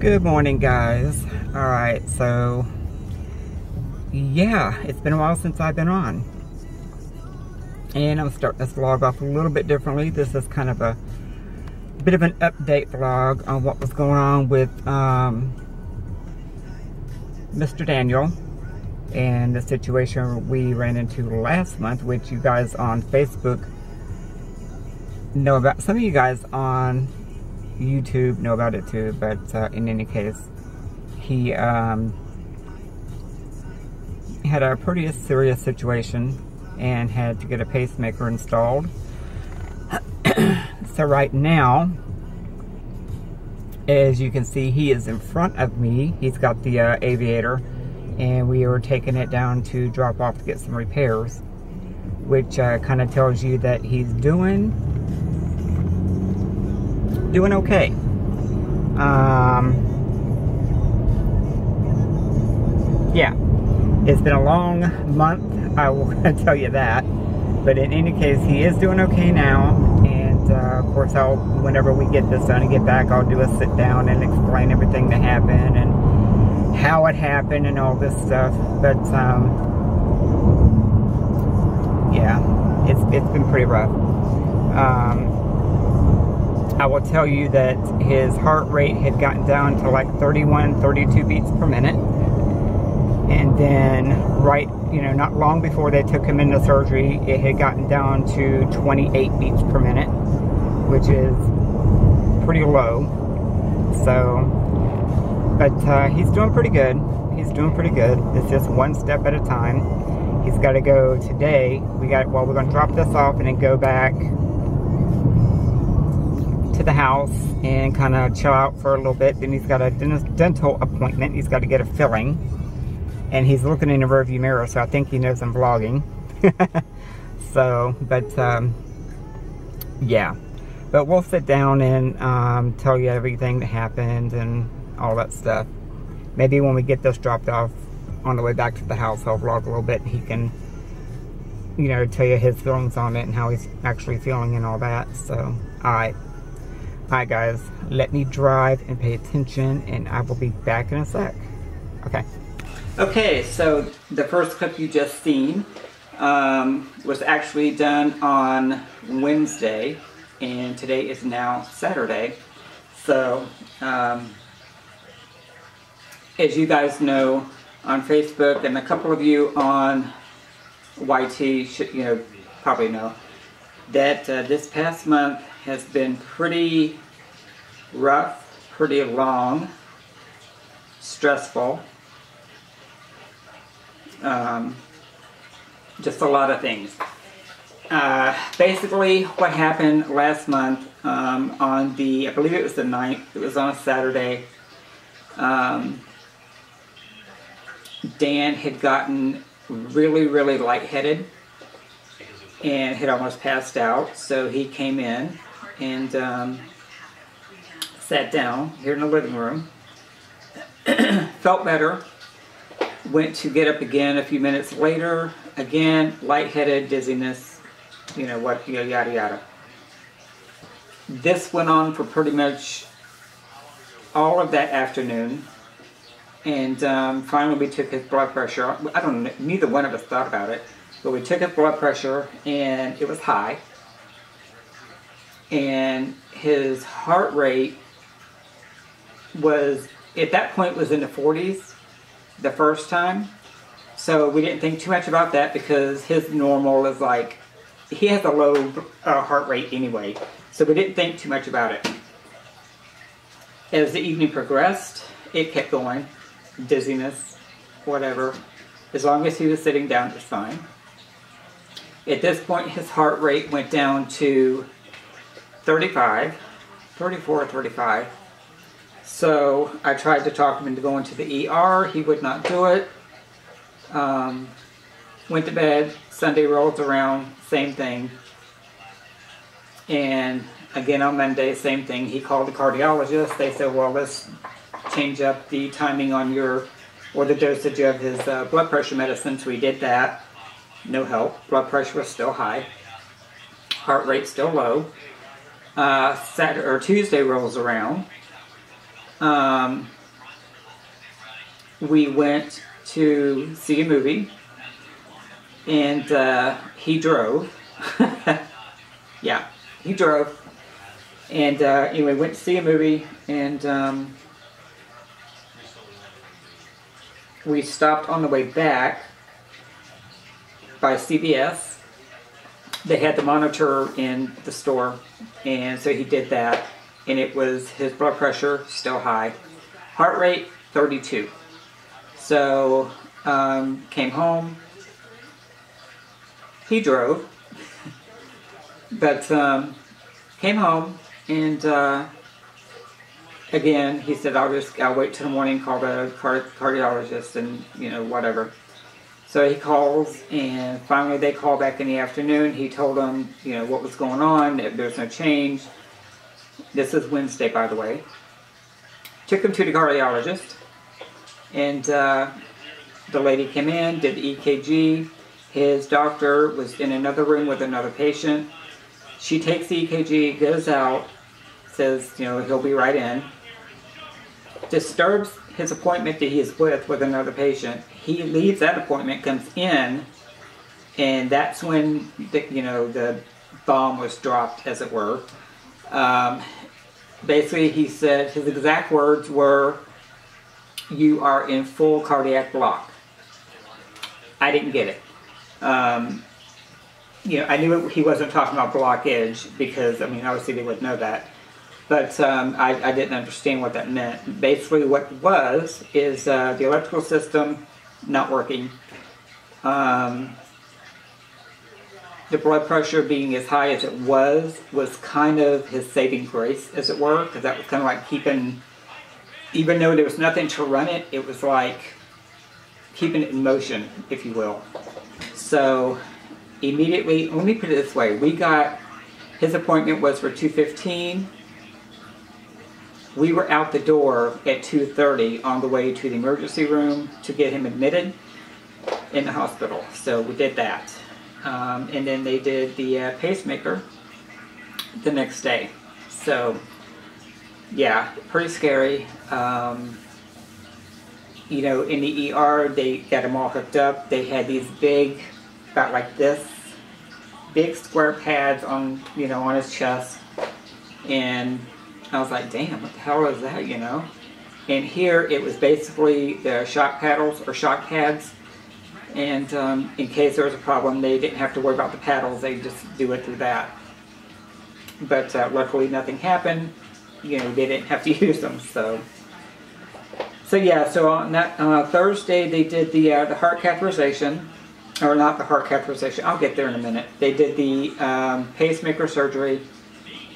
Good morning, guys. Alright, so yeah, it's been a while since I've been on. And I'm starting this vlog off a little bit differently. This is kind of a bit of an update vlog on what was going on with Mr. Daniel and the situation we ran into last month, which you guys on Facebook know about. Some of you guys on YouTube know about it too, but in any case, he had a pretty serious situation and had to get a pacemaker installed. So right now, as you can see, he is in front of me. He's got the aviator, and we are taking it down to drop off to get some repairs, which kind of tells you that he's doing okay. Yeah, it's been a long month, I will tell you that, but in any case, he is doing okay now. And of course, whenever we get this done and get back, I'll do a sit down and explain everything that happened and how it happened and all this stuff. But yeah, it's been pretty rough. I will tell you that his heart rate had gotten down to like 31, 32 beats per minute. And then not long before they took him into surgery, it had gotten down to 28 beats per minute, which is pretty low. So, but he's doing pretty good. He's doing pretty good. It's just one step at a time. He's got to go today. We're going to drop this off and then go back to the house and kind of chill out for a little bit. Then he's got a dental appointment. He's got to get a filling, and he's looking in the rearview mirror, so I think he knows I'm vlogging. So, but yeah, but we'll sit down and tell you everything that happened and all that stuff. Maybe when we get this dropped off on the way back to the house, I'll vlog a little bit. He can, tell you his feelings on it and how he's actually feeling and all that. So, alright guys, let me drive and pay attention, and I will be back in a sec. Okay, so the first clip you just seen was actually done on Wednesday, and today is now Saturday. So as you guys know on Facebook, and a couple of you on YT should probably know that this past month has been pretty rough, pretty long, stressful, just a lot of things. Basically, what happened last month on I believe it was the 9th, it was on a Saturday, Dan had gotten really, really lightheaded and had almost passed out, so he came in and sat down here in the living room. Felt better. Went to get up again a few minutes later. Again, lightheaded, dizziness, yada yada. This went on for pretty much all of that afternoon, and finally we took his blood pressure. I don't know, neither one of us thought about it, but we took his blood pressure and it was high, and his heart rate was, at that point, was in the 40s the first time. So we didn't think too much about that because his normal is like, he has a low heart rate anyway. So we didn't think too much about it. As the evening progressed, it kept going. Dizziness, whatever. As long as he was sitting down, it was fine. At this point, his heart rate went down to 34 or 35. So I tried to talk him into going to the ER. He would not do it. Went to bed. Sunday rolls around, same thing. And again on Monday, same thing. He called the cardiologist. They said, well, let's change up the timing on the dosage of his blood pressure medicine. So we did that. No help. Blood pressure was still high. Heart rate still low. Tuesday rolls around. we went to see a movie, and he drove. Yeah, he drove. And anyway, went to see a movie, and we stopped on the way back by CVS. They had the monitor in the store, and so he did that, and it was his blood pressure still high, heart rate 32. So came home. He drove, but came home, and again he said, I'll wait till the morning, call the cardiologist, and whatever. So he calls, and finally they call back in the afternoon. He told them, what was going on, if there's no change. This is Wednesday, by the way. Took him to the cardiologist, and the lady came in, did the EKG. His doctor was in another room with another patient. She takes the EKG, goes out, says, he'll be right in. Disturbs his appointment that he is with another patient. He leaves that appointment, comes in, and that's when the bomb was dropped, as it were. Basically, he said his exact words were, "You are in full cardiac block." I didn't get it. I knew he wasn't talking about blockage because, obviously they would know that. But I didn't understand what that meant. Basically what it was is the electrical system not working. The blood pressure being as high as it was kind of his saving grace, as it were, because that was kind of like keeping, even though there was nothing to run it, it was like keeping it in motion, if you will. So immediately, let me put it this way, his appointment was for 2:15. We were out the door at 2:30 on the way to the emergency room to get him admitted in the hospital. So we did that. And then they did the pacemaker the next day. So, yeah, pretty scary. In the ER, they got him all hooked up. They had these big, about like this, big square pads on, on his chest. And I was like, damn, what the hell is that, And here it was basically the shock paddles or shock pads. And in case there was a problem, they didn't have to worry about the paddles. They just do it through that. But luckily nothing happened. They didn't have to use them. So yeah, so on that Thursday they did the heart catheterization. Or not the heart catheterization, I'll get there in a minute. They did the pacemaker surgery.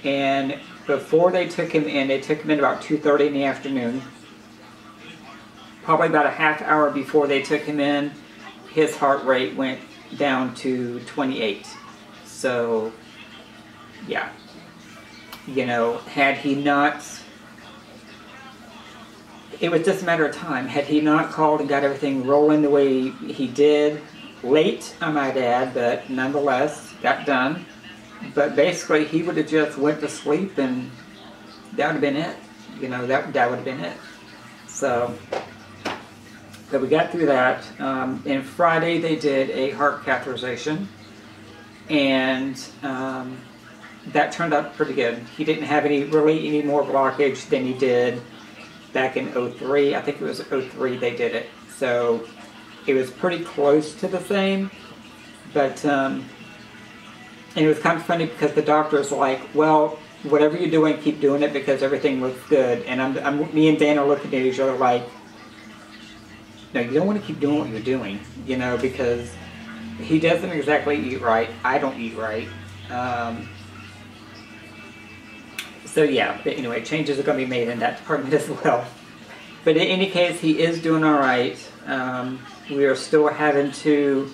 And before they took him in about 2:30 in the afternoon. Probably about a half hour before they took him in, his heart rate went down to 28. So, yeah. Had he not, it was just a matter of time. Had he not called and got everything rolling the way he did, late, I might add, but nonetheless, got done. But basically, he would have just went to sleep, and that would have been it. That would have been it. So we got through that. And Friday, they did a heart catheterization, and that turned out pretty good. He didn't have any more blockage than he did back in 03. I think it was 03 they did it. So it was pretty close to the same, but and it was kind of funny because the doctor's like, well, whatever you're doing, keep doing it because everything looks good. And me and Dan are looking at each other like, no, you don't want to keep doing what you're doing, because he doesn't exactly eat right. I don't eat right. So yeah, but anyway, changes are going to be made in that department as well. But in any case, he is doing all right. We are still having to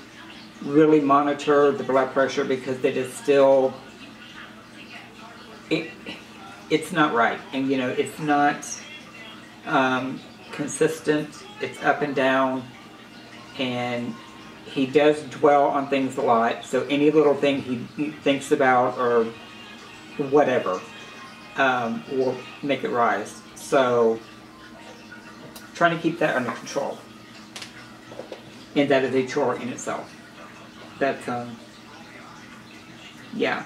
really monitor the blood pressure because it is still, it's not right. And it's not consistent. It's up and down. And he does dwell on things a lot. So any little thing he thinks about or whatever will make it rise. So trying to keep that under control. And that is a chore in itself. That's, yeah.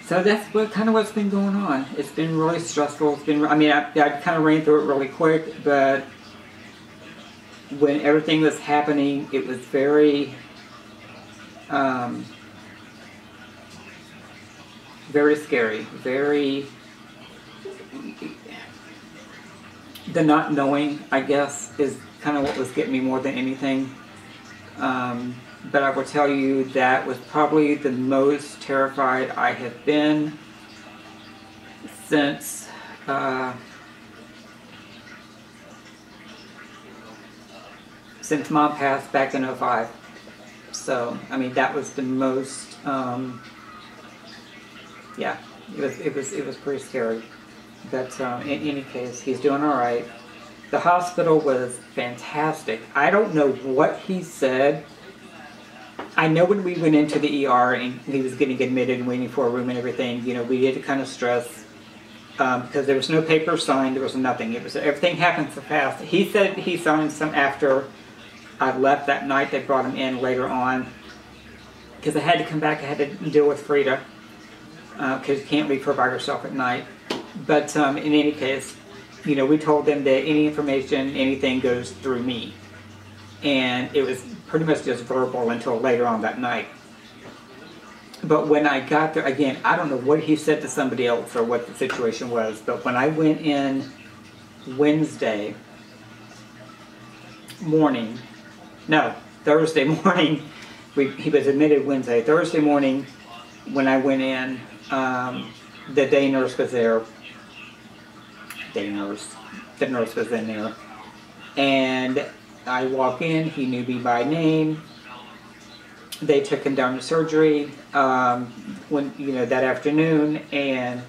So that's what's been going on. It's been really stressful. It's been, I mean, I kind of ran through it really quick, but when everything was happening, it was very, very scary. Very, the not knowing, I guess, is kind of what was getting me more than anything. But I will tell you that was probably the most terrified I have been since Mom passed back in '05. So, I mean, that was the most, yeah, it was pretty scary. But in any case, he's doing all right. The hospital was fantastic. I don't know what he said. I know when we went into the ER and he was getting admitted and waiting for a room and everything, you know, we had to kind of stress because there was no paper signed, there was nothing. It was, everything happened so fast. He said he signed some after I left that night. They brought him in later on because I had to come back. I had to deal with Frida because you can't leave her by herself at night. But in any case, you know, we told them that any information, anything goes through me. And it was pretty much just verbal until later on that night. But when I got there, again, I don't know what he said to somebody else or what the situation was, but when I went in Thursday morning, he was admitted Wednesday. Thursday morning, when I went in, the day nurse was there. The nurse was in there. And I walk in, he knew me by name. They took him down to surgery that afternoon, and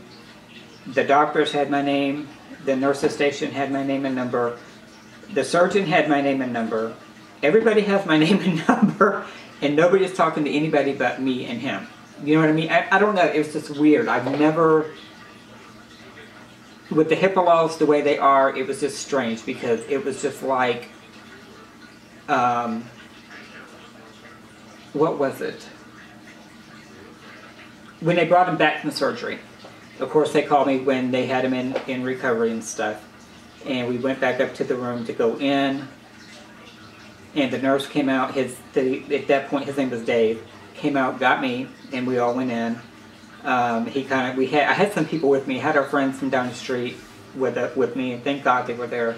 the doctors had my name, the nurse's station had my name and number, the surgeon had my name and number, everybody has my name and number, and nobody's talking to anybody but me and him. You know what I mean? I don't know, it was just weird. I've never, with the HIPAA laws the way they are, it was just strange because it was just like, what was it? When they brought him back from surgery, of course they called me when they had him in recovery and stuff, and we went back up to the room to go in, and the nurse came out, at that point his name was Dave, came out, got me, and we all went in. I had some people with me, I had our friends from down the street with me, and thank God they were there.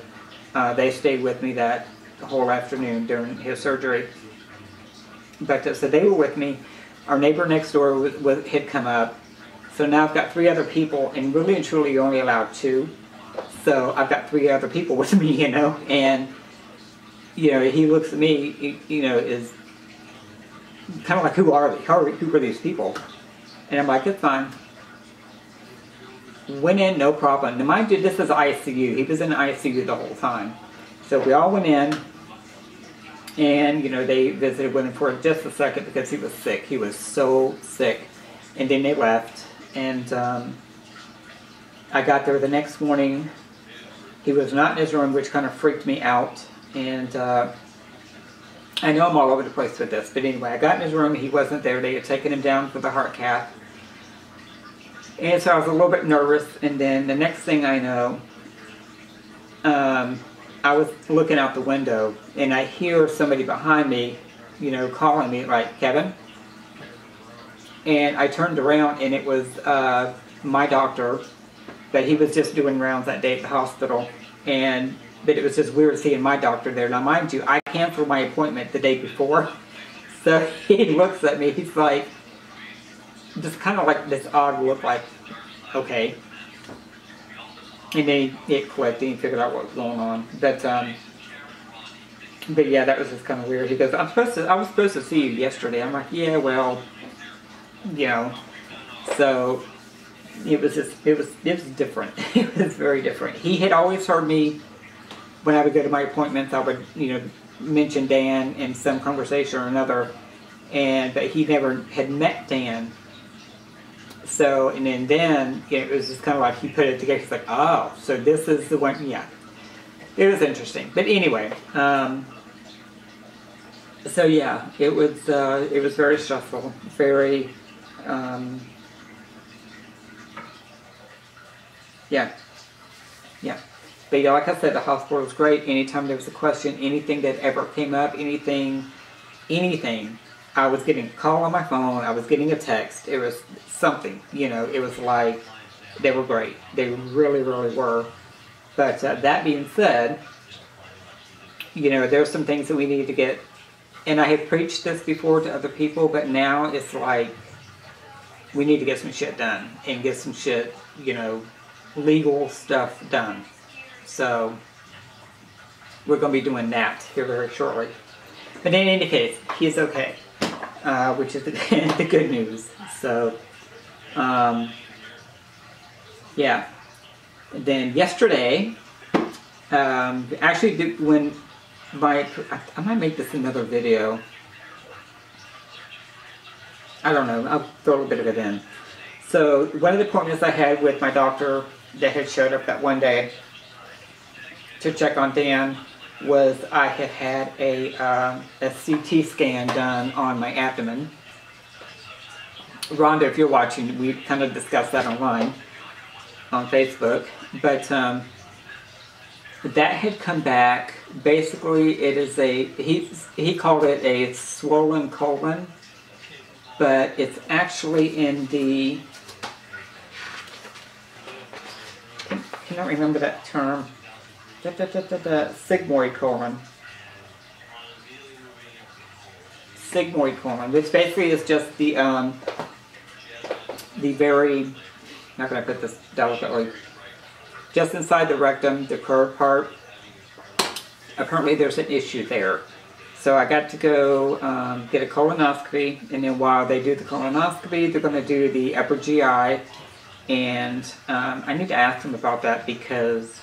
They stayed with me that whole afternoon during his surgery. But so they were with me. Our neighbor next door had come up. So now I've got 3 other people, and really and truly you're only allowed 2. So I've got 3 other people with me, you know, and you know, he looks at me, you know, is kind of like, who are they? Who are these people? And I'm like, it's fine. Went in, no problem. Now mind you, this is ICU. He was in ICU the whole time. So we all went in, and, you know, they visited with him for just a second because he was sick. He was so sick. And then they left. And I got there the next morning. He was not in his room, which kind of freaked me out. And I know I'm all over the place with this. But anyway, I got in his room. He wasn't there. They had taken him down for the heart cath. And so I was a little bit nervous. And then the next thing I know, I was looking out the window, and I hear somebody behind me, you know, calling me, like, Kevin. And I turned around, and it was my doctor, but he was just doing rounds that day at the hospital. But it was just weird seeing my doctor there. Now, mind you, I canceled my appointment the day before. So he looks at me, he's like, just kind of like this odd look, like, okay. And then it clicked, and he figured out what was going on. But yeah, that was just kind of weird. He goes, I was supposed to see you yesterday. I'm like, yeah, well, you know. So it was different. It was very different. He had always heard me, when I would go to my appointments, I would, you know, mention Dan in some conversation or another, but he never had met Dan. So, and then you know, it was just kind of like he put it together. He's like, oh, so this is the one, yeah. it was interesting. But anyway, so yeah, it was very stressful, very, yeah, yeah. But yeah, like I said, the hospital was great. Anytime there was a question, anything that ever came up, anything, I was getting a call on my phone, I was getting a text. It was something, you know, it was like, they were great. They really, really were. But that being said, you know, there's some things that we need to get, and I have preached this before to other people, but now it's like, we need to get some shit done, and get some shit, you know, legal stuff done. So, we're going to be doing that here very shortly. But in any case, he's okay, which is the good news. So, yeah. And then yesterday, actually, when I might make this another video. I don't know, I'll throw a bit of it in. So, one of the appointments I had with my doctor that had showed up that one day to check on Dan was I had had a CT scan done on my abdomen. Rhonda, if you're watching, we kind of discussed that online on Facebook. But that had come back. Basically, it is he called it a swollen colon, but it's actually in the, I cannot remember that term, sigmoid colon. Sigmoid colon, which basically is just the very, how can I put this delicately, just inside the rectum, the curved part. Apparently there's an issue there. So I got to go get a colonoscopy, and then while they do the colonoscopy, they're going to do the upper GI, and I need to ask them about that because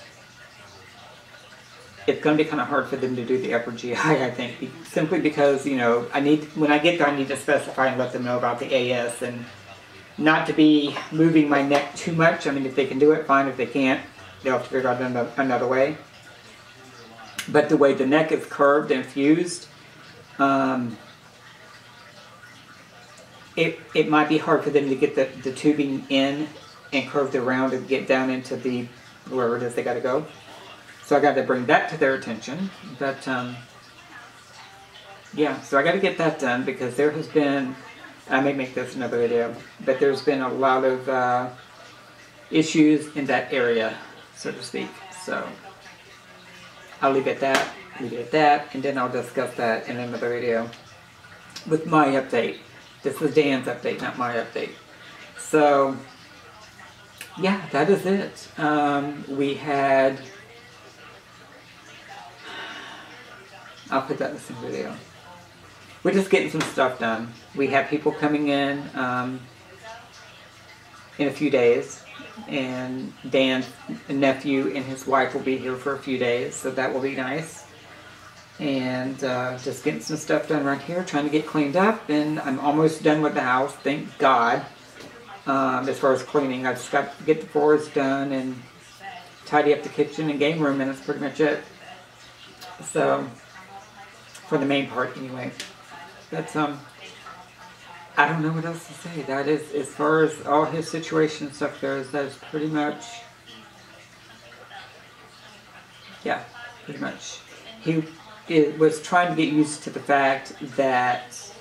it's going to be kind of hard for them to do the upper GI, I think, simply because, you know, when I get there, I need to specify and let them know about the AS, and not to be moving my neck too much. I mean, if they can do it, fine. If they can't, they'll have to figure out another way. But the way the neck is curved and fused, it might be hard for them to get the tubing in and curved around and get down into the, wherever it is they got to go. So I got to bring that to their attention. But yeah, so I got to get that done because there has been, I may make this another video, but there's been a lot of issues in that area, so to speak. So I'll leave it at that, and then I'll discuss that in another video with my update. This is Dan's update, not my update. So yeah, that is it. We had, I'll put that in the same video. We're just getting some stuff done. We have people coming in a few days, and Dan's nephew and his wife will be here for a few days, so that will be nice. And just getting some stuff done right here, trying to get cleaned up, and I'm almost done with the house, thank God. As far as cleaning, I just got to get the floors done and tidy up the kitchen and game room, and that's pretty much it. So, for the main part anyway. That's, I don't know what else to say. That is, as far as all his situation and stuff goes, that is pretty much, yeah, pretty much. He was trying to get used to the fact that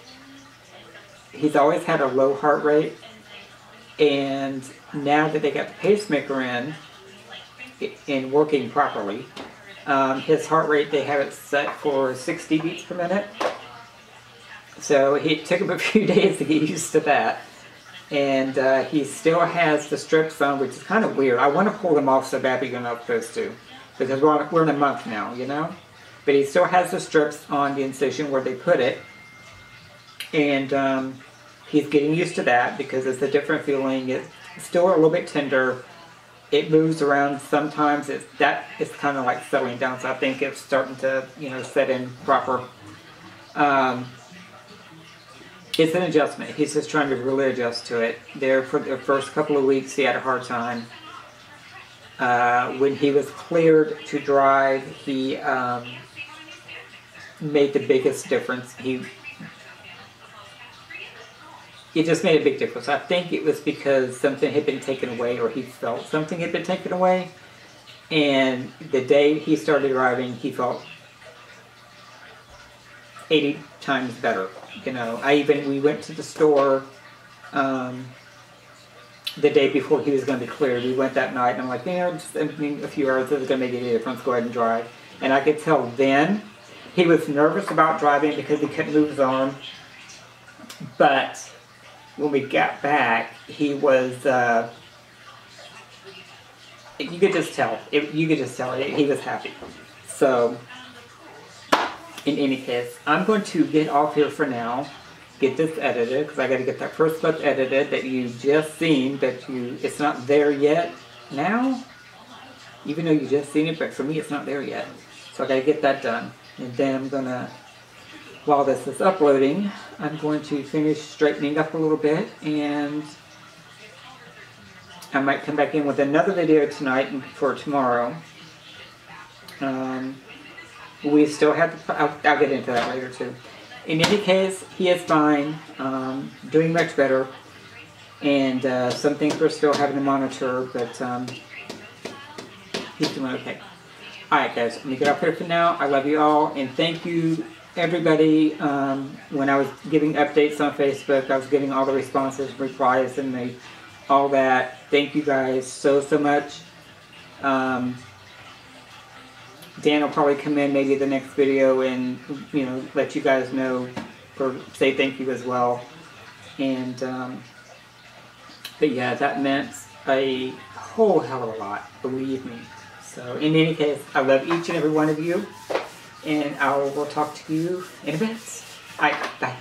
he's always had a low heart rate, and now that they got the pacemaker in working properly, his heart rate, they have it set for 60 beats per minute. So it took him a few days to get used to that. And he still has the strips on, which is kind of weird. I want to pull them off so bad, but you're not supposed to. Because we're in a month now, you know? But he still has the strips on the incision where they put it. And he's getting used to that because it's a different feeling. It's still a little bit tender. It moves around sometimes. It's kind of like settling down. So I think it's starting to, you know, set in proper. It's an adjustment. He's just trying to really adjust to it. There for the first couple of weeks, he had a hard time. When he was cleared to drive, he made the biggest difference. It just made a big difference. I think it was because something had been taken away, or he felt something had been taken away. And the day he started driving, he felt 80 times better. You know, we went to the store the day before he was going to be cleared. We went that night, and I'm like, you know, just a few hours is going to make a difference. Go ahead and drive. And I could tell then he was nervous about driving because he couldn't move his arm. But when we got back, he was, you could just tell. He was happy. So, in any case, I'm going to get off here for now. Get this edited, because I got to get that first clip edited that you just seen, it's not there yet now, even though you just seen it, but for me it's not there yet. So I got to get that done. And then I'm going to, while this is uploading, I'm going to finish straightening up a little bit, and I might come back in with another video tonight and for tomorrow. We still have, I'll get into that later too. In any case, he is fine, doing much better, and some things we're still having to monitor, but he's doing okay. Alright guys, let me get off here for now. I love you all, and thank you everybody. When I was giving updates on Facebook, I was getting all the responses, replies, and all that. Thank you guys so much. Dan will probably come in maybe the next video and, you know, let you guys know, or say thank you as well. And, but yeah, that meant a whole hell of a lot, believe me. So, in any case, I love each and every one of you, and I will talk to you in a bit. Alright, bye.